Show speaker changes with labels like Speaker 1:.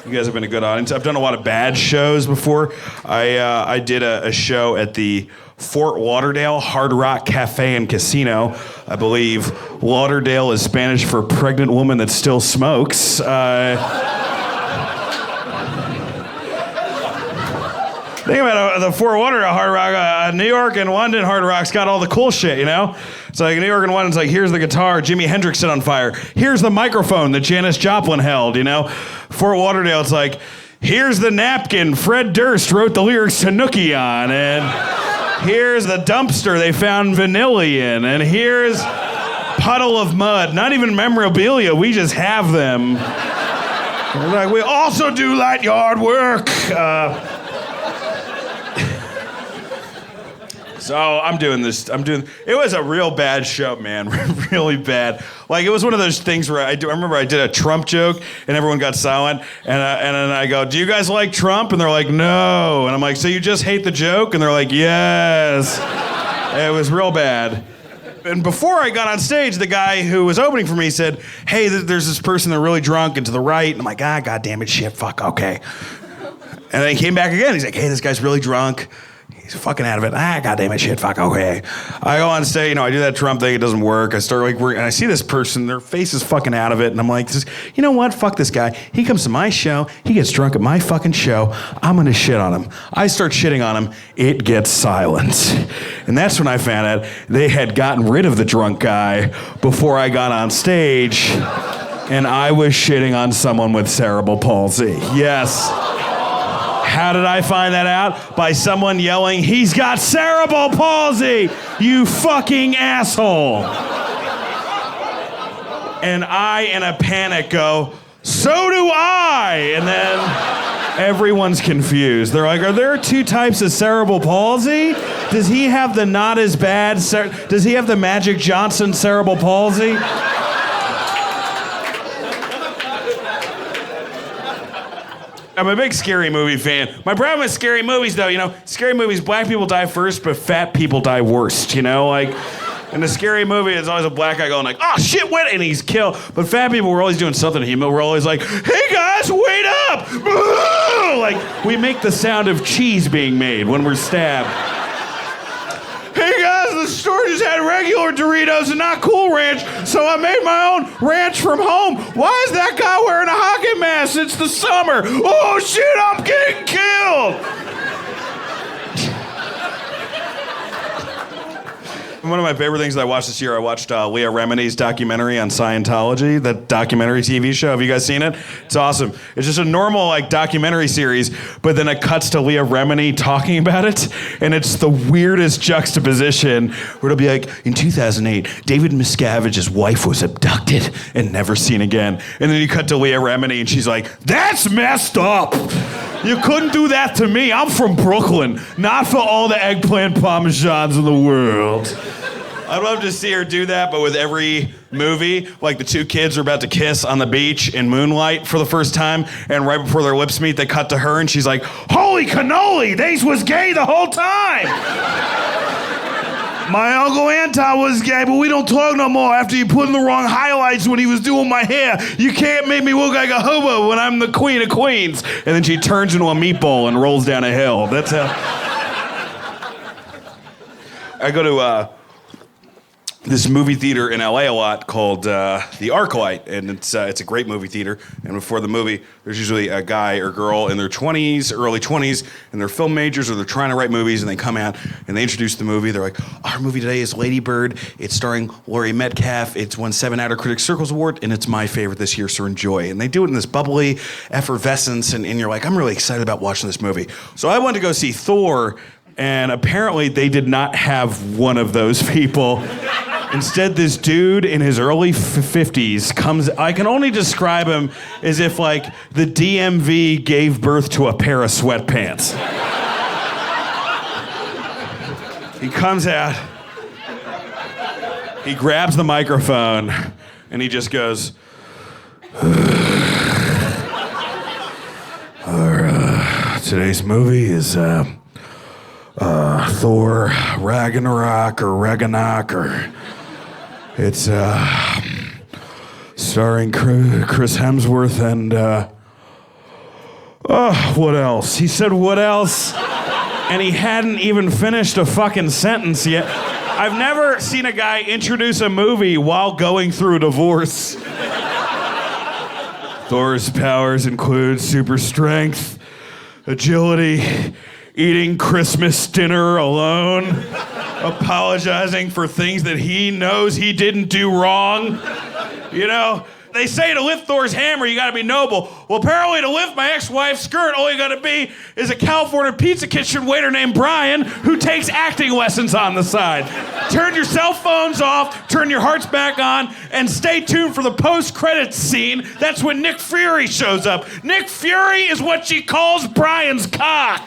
Speaker 1: You guys have been a good audience. I've done a lot of bad shows before. I did a show at the Fort Lauderdale Hard Rock Cafe and Casino. I believe Lauderdale is Spanish for pregnant woman that still smokes. Think about the Fort Lauderdale Hard Rock, New York and London Hard Rock's got all the cool shit, you know? It's like New York and London's like, here's the guitar, Jimi Hendrix set on fire. Here's the microphone that Janis Joplin held, you know? Fort Lauderdale, it's like, here's the napkin Fred Durst wrote the lyrics to Nookie on, and here's the dumpster they found vanilla in, and here's puddle of mud. Not even memorabilia, we just have them. We're like, we also do light yard work. So it was a real bad show, man, really bad. Like, it was one of those things where I remember I did a Trump joke and everyone got silent, and then I go, do you guys like Trump? And they're like, no. And I'm like, so you just hate the joke? And they're like, yes. It was real bad. And before I got on stage, the guy who was opening for me said, hey, there's this person, they're really drunk and to the right. And I'm like, God damn it, shit, fuck, okay. And then he came back again. He's like, hey, this guy's really drunk. He's fucking out of it. Goddamn it, shit, fuck, okay. I go on stage, I do that Trump thing, it doesn't work. I start and I see this person, their face is fucking out of it, and I'm like, you know what, fuck this guy. He comes to my show, he gets drunk at my fucking show, I'm gonna shit on him. I start shitting on him, it gets silent. And that's when I found out they had gotten rid of the drunk guy before I got on stage, and I was shitting on someone with cerebral palsy. Yes. How did I find that out? By someone yelling, he's got cerebral palsy, you fucking asshole. And I, in a panic, go, so do I. And then everyone's confused. They're like, are there two types of cerebral palsy? Does he have the not as bad, does he have the Magic Johnson cerebral palsy? I'm a big scary movie fan. My problem with scary movies, though, scary movies, black people die first, but fat people die worst, Like, in a scary movie, it's always a black guy going like, oh, shit, what? And he's killed. But fat people, we're always doing something to him. We're always like, hey, guys, wait up! Like, we make the sound of cheese being made when we're stabbed. Hey, guys, the store just had regular Doritos and not Cool Ranch, so I made my own ranch from home. Why is that guy wearing a hockey mask? It's the summer. Oh, shit, I'm getting killed. One of my favorite things that I watched this year, I watched Leah Remini's documentary on Scientology, that documentary TV show. Have you guys seen it? It's awesome. It's just a normal documentary series, but then it cuts to Leah Remini talking about it, and it's the weirdest juxtaposition where it'll be like, in 2008, David Miscavige's wife was abducted and never seen again. And then you cut to Leah Remini, and she's like, that's messed up. You couldn't do that to me. I'm from Brooklyn, not for all the eggplant parmesans in the world. I'd love to see her do that, but with every movie, like the two kids are about to kiss on the beach in moonlight for the first time, and right before their lips meet, they cut to her, and she's like, holy cannoli, they was gay the whole time. My Uncle Anton was gay, but we don't talk no more after you put in the wrong highlights when he was doing my hair. You can't make me look like a hobo when I'm the queen of queens. And then she turns into a meatball and rolls down a hill. That's how... I go to this movie theater in LA a lot called the ArcLight, and it's a great movie theater. And before the movie, there's usually a guy or girl in their 20s, early 20s, and they're film majors or they're trying to write movies, and they come out and they introduce the movie. They're like, our movie today is Lady Bird. It's starring Laurie Metcalf. It's won 7 Outer Critics Circles Award, and it's my favorite this year, so enjoy. And they do it in this bubbly effervescence, and you're like, I'm really excited about watching this movie. So I went to go see Thor, and apparently they did not have one of those people. Instead, this dude in his early 50s comes, I can only describe him as if the DMV gave birth to a pair of sweatpants. He comes out, he grabs the microphone, and he just goes, today's movie is Thor Ragnarok or Ragnarok or... It's starring Chris Hemsworth and What else? He said, what else? And he hadn't even finished a fucking sentence yet. I've never seen a guy introduce a movie while going through a divorce. Thor's powers include super strength, agility, eating Christmas dinner alone, apologizing for things that he knows he didn't do wrong. You know, they say to lift Thor's hammer, you gotta be noble. Well, apparently to lift my ex-wife's skirt, all you gotta be is a California pizza kitchen waiter named Brian who takes acting lessons on the side. Turn your cell phones off, turn your hearts back on, and stay tuned for the post-credits scene. That's when Nick Fury shows up. Nick Fury is what she calls Brian's cock.